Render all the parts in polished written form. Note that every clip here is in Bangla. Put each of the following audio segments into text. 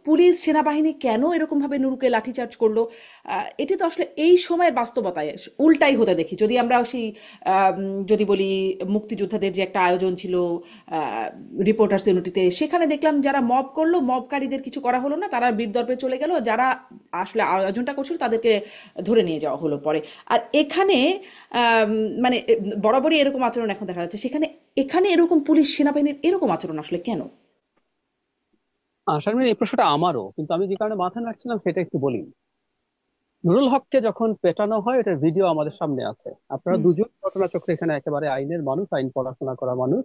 পুলিশ সেনাবাহিনী কেন এরকম ভাবে নুরুকে লাঠিচার্জ করলো? এটি তো আসলে এই সময়ের বাস্তবতায় উল্টাই হতে দেখি। যদি আমরা সেই যদি বলি মুক্তিযোদ্ধাদের যে একটা আয়োজন ছিল রিপোর্টার্স ইউনিটিতে, সেখানে দেখলাম যারা মব করলো, মবকারীদের কিছু করা হলো না, তারা বীর দর্পে চলে গেল, যারা আসলে আয়োজনটা করছিল তাদেরকে ধরে নিয়ে যাওয়া হলো পরে। আর এখানে আম, মানে বরাবরই এরকম আচরণ এখন দেখা যাচ্ছে, সেখানে এখানে এরকম পুলিশ সেনাবাহিনীর এরকম আচরণ আসলে কেন? শারমিন, এই প্রশ্নটা আমারও, কিন্তু আমি যে কারণে মাথা নাড়ছিলাম সেটা একটু বলি। নুরুল হককে যখন পেটানো হয়, এটার ভিডিও আমাদের সামনে আছে। আপনারা হুম। দুজন ঘটনাচক্রে এখানে একেবারে আইনের মানুষ, আইন পড়াশোনা করা মানুষ।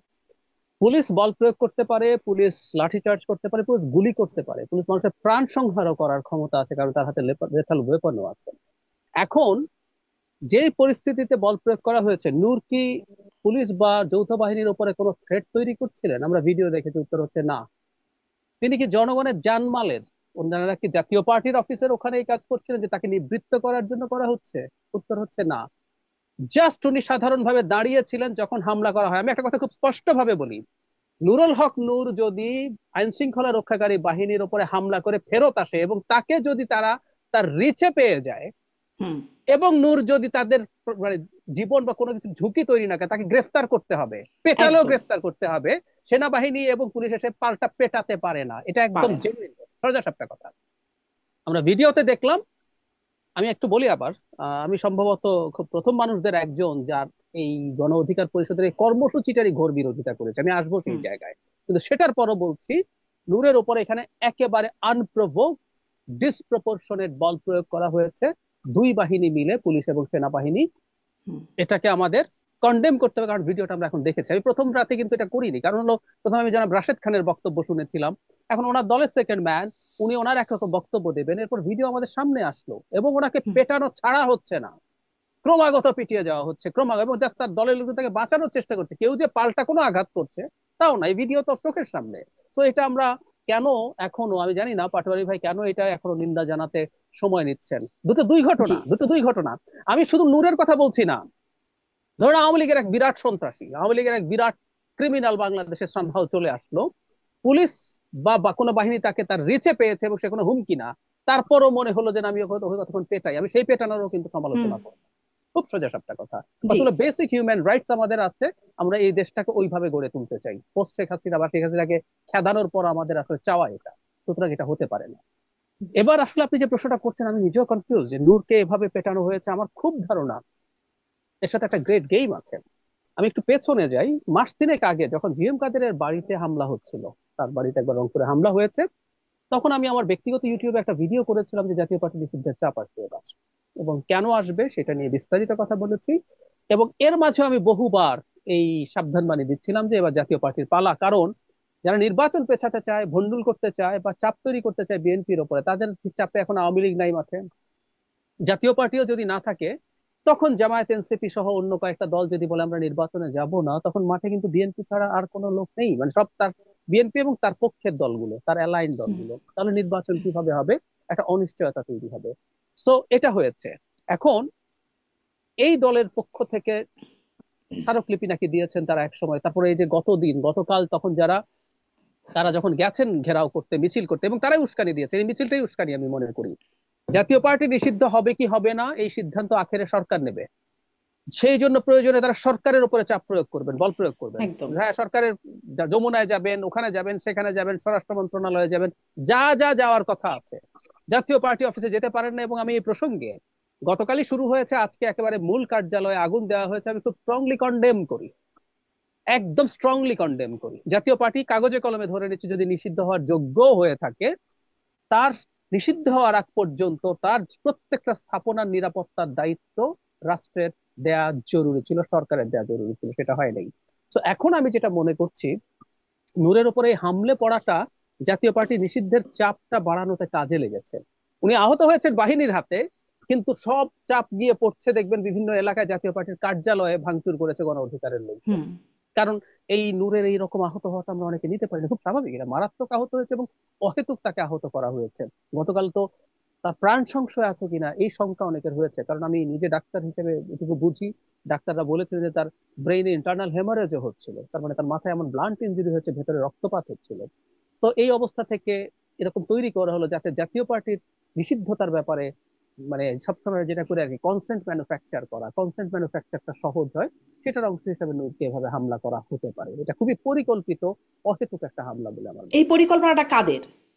পুলিশ বল প্রয়োগ করতে পারে, পুলিশ লাঠিচার্জ করতে পারে, পুলিশ গুলি করতে পারে, পুলিশ মানুষের প্রাণ সংহারও করার ক্ষমতা আছে, কারণ তার হাতে লেথাল ওয়েপনও আছে। এখন যে পরিস্থিতিতে বল প্রয়োগ করা হয়েছে, নূর কি পুলিশ বা যৌথ বাহিনীর উপরে কোনো থ্রেট তৈরি করছিলেন? আমরা ভিডিও দেখেছি, উত্তর হচ্ছে না। তিনি কি জনগণের জানমালের, ওনারা কি জাতীয় পার্টির অফিসের ওখানে এই কাজ করছিলেন যে তাকে নিবৃত্ত করার জন্য করা হচ্ছে? উত্তর হচ্ছে না। জাস্ট উনি সাধারণভাবে দাঁড়িয়েছিলেন যখন হামলা করা হয়। আমি একটা কথা খুব স্পষ্ট ভাবে বলি, নুরুল হক নূর যদি আইন শৃঙ্খলা রক্ষাকারী বাহিনীর উপরে হামলা করে ফেরত আসে এবং তাকে যদি তারা তার রিচে পেয়ে যায়, হুম। এবং নূর যদি তাদের মানে জীবন বা কোনো কিছু ঝুঁকি তৈরি না করে, তাকে গ্রেফতার করতে হবে, পেটালেও একদম। গ্রেফতার করতে হবে। সেনাবাহিনী এবং পুলিশ এসে পাল্টা পেটাতে পারে না, এটা একদম পারে না। জেনুইন সোজা সাপটা কথা। আমরা ভিডিওতে দেখলাম। আমি একটু বলি আবার, আমি সম্ভবত খুব প্রথম মানুষদের একজন যার এই গণ অধিকার পরিষদের এই কর্মসূচিটারই ঘোর বিরোধিতা করেছে। আমি আসবো সেই হুম। জায়গায়, কিন্তু সেটার পরও বলছি, নূরের ওপরে এখানে একেবারে আনপ্রভোকড ডিসপ্রপোর্শনেট বল প্রয়োগ করা হয়েছে। দুই বাহিনী মিলে, পুলিশ এবং সেনাবাহিনী। হুম। এটাকে আমাদের কন্ডেম করতে হবে, কারণ ভিডিওটা আমরা এখন দেখেছি। আমি প্রথম রাতে কিন্তু এটা করিনি, কারণ হলো প্রথমে আমি জনাব রাশেদ খানের বক্তব্য শুনেছিলাম। এখন ওনার দলের সেকেন্ড ম্যান, উনি ওনার একরকম বক্তব্য দেবেন, এরপর ভিডিও আমাদের সামনে আসলো এবং ওনাকে হুম। পেটানো ছাড়া হচ্ছে না, ক্রমাগত পিটিয়ে যাওয়া হচ্ছে ক্রমাগত, এবং জাস্ট তার দলের লোক তাকে বাঁচানোর চেষ্টা করছে, কেউ যে পাল্টা কোনো আঘাত করছে তাও না, এই ভিডিও তো চোখের সামনে। তো এটা আমরা কেন এখনো, আমি জানি না পাটোয়ারি ভাই কেন এটা এখনো নিন্দা জানাতে সময় নিচ্ছেন। জি। দুটো দুই ঘটনা। আমি শুধু নূরের কথা বলছি না। ধরুন আওয়ামী লীগের এক বিরাট সন্ত্রাসী, আওয়ামী লীগের এক বিরাট ক্রিমিনাল বাংলাদেশের সামহাও চলে আসলো, পুলিশ বা কোনো বাহিনী তাকে তার রিচে পেয়েছে এবং সে কোনো হুমকি না, তারপরও মনে হলো যে না, আমি ওকে ওকে কতক্ষণ পেটাই। আমি সেই পেটানোরও কিন্তু হুম। সমালোচনা করবো। খুব সোজা সাপটা কথা। জি। আসলে বেসিক হিউম্যান রাইটস আমাদের আছে, আমরা এই দেশটাকে ওইভাবে গড়ে তুলতে চাই। পোস্ট শেখ হাসিনা বা শেখ হাসিনাকে খেদানোর পর আমাদের আসলে চাওয়া এটা, সুতরাং এটা হতে পারে না। এবার আসলে আপনি যে প্রশ্নটা করছেন, আমি নিজেও কনফিউজ যে নূরকে এভাবে পেটানো হয়েছে। আমার খুব ধারণা এর সাথে একটা গ্রেট গেম আছে। আমি একটু পেছনে যাই, মাস তিনেক আগে যখন জিএম কাদেরের বাড়িতে হামলা হচ্ছিল, তার বাড়িতে একবার রংপুরে হামলা হয়েছে, তখন আমি আমার ব্যক্তিগত ইউটিউবে একটা ভিডিও করেছিলাম যে জাতীয় পার্টি নিষিদ্ধের চাপ আসবে এবার, এবং কেন আসবে সেটা নিয়ে বিস্তারিত কথা বলেছি। এবং এর মাঝে আমি বহুবার এই সাবধানবাণী দিচ্ছিলাম যে এবার জাতীয় পার্টির পালা, কারণ যারা নির্বাচন পেছাতে চায়, ভন্ডুল করতে চায় বা চাপ তৈরি করতে চায় বিএনপির উপরে, তাদের চাপে এখন আওয়ামী লীগ নাই মাঠে, জাতীয় পার্টিও যদি না থাকে, তখন জামায়াত এনসিপি সহ অন্য কয়েকটা দল যদি বলে আমরা নির্বাচনে যাব না, তখন মাঠে কিন্তু বিএনপি ছাড়া আর কোনো লোক নেই, মানে সব তার বিএনপি এবং তার পক্ষের দলগুলো, তার অ্যালাইন হুম। দলগুলো। তাহলে নির্বাচন কিভাবে হবে? একটা অনিশ্চয়তা তৈরি হবে। সো এটা হয়েছে। এখন এই দলের পক্ষ থেকে স্মারকলিপি নাকি দিয়েছেন তারা এক সময়, তারপরে এই যে গতকাল, তখন তারা যখন গেছেন ঘেরাও করতে, মিছিল করতে, এবং তারাই উস্কানি দিয়েছে, এই মিছিলটাই উস্কানি আমি মনে করি। জাতীয় পার্টি নিষিদ্ধ হবে কি হবে না এই সিদ্ধান্ত আখেরে সরকার নেবে। সেই জন্য প্রয়োজনে তারা সরকারের উপরে চাপ প্রয়োগ করবেন, বল প্রয়োগ করবেন। একদম। হ্যাঁ, সরকারের যমুনায় যাবেন, ওখানে যাবেন, সেখানে যাবেন, স্বরাষ্ট্র মন্ত্রণালয়ে যাবেন, যা যা যাওয়ার কথা আছে। জাতীয় পার্টি অফিসে যেতে পারেন না। এবং আমি এই প্রসঙ্গে, গতকালই শুরু হয়েছে, আজকে একেবারে মূল কার্যালয়ে আগুন দেওয়া হয়েছে, আমি খুব স্ট্রংলি কন্ডেম করি, একদম স্ট্রংলি কন্ডেম করি। জাতীয় পার্টি কাগজে কলমে ধরে নিচ্ছে, যদি নিষিদ্ধ হওয়ার যোগ্য হয়ে থাকে, তার নিষিদ্ধ হওয়ার আগ পর্যন্ত তার প্রত্যেকটা স্থাপনার নিরাপত্তার দায়িত্ব রাষ্ট্রের দেয়া জরুরি ছিল, সরকারের দেয়া জরুরি ছিল, সেটা হয় নাই। তো এখন আমি যেটা মনে করছি, নূরের উপরে এই হামলে পড়াটা জাতীয় পার্টি নিষিদ্ধের চাপটা বাড়ানোতে কাজে লেগেছে। উনি আহত হয়েছেন বাহিনীর হাতে, কিন্তু সব চাপ গিয়ে পড়ছে দেখবেন বিভিন্ন এলাকায়, জাতীয় পার্টির কার্যালয়ে ভাঙচুর করেছে গণ অধিকারের লোকজন। হুম। কারণ এই নূরের এইরকম আহত হওয়াটা আমরা অনেকে নিতে পারি না, খুব স্বাভাবিক, এটা মারাত্মক আহত হয়েছে এবং অহেতুক তাকে আহত করা হয়েছে। গতকাল তো তার প্রাণ সংশয় আছে কিনা এই শঙ্কা অনেকের হয়েছে, কারণ আমি নিজে ডাক্তার হিসেবে এটুকু বুঝি। ডাক্তাররা বলেছেন যে তার ব্রেইনে ইন্টারনাল হেমারেজও হচ্ছিল, তার মানে তার মাথায় এমন ব্লান্ট ইনজুরি হয়েছে, ভেতরে রক্তপাত হচ্ছিল। তো এই অবস্থা থেকে এরকম তৈরি করা হলো যাতে জাতীয় পার্টির নিষিদ্ধতার ব্যাপারে মানে সবসময় যেটা করে আর কি কনসেন্ট ম্যানুফ্যাকচার করা, কনসেন্ট ম্যানুফ্যাকচারটা সহজ হয়, সেটার অংশ হিসেবে নূরকে এভাবে হামলা করা হতে পারে। এটা খুবই পরিকল্পিত অহেতুক একটা হামলা বলে আমার এই মনে হয়। পরিকল্পনাটা কাদের?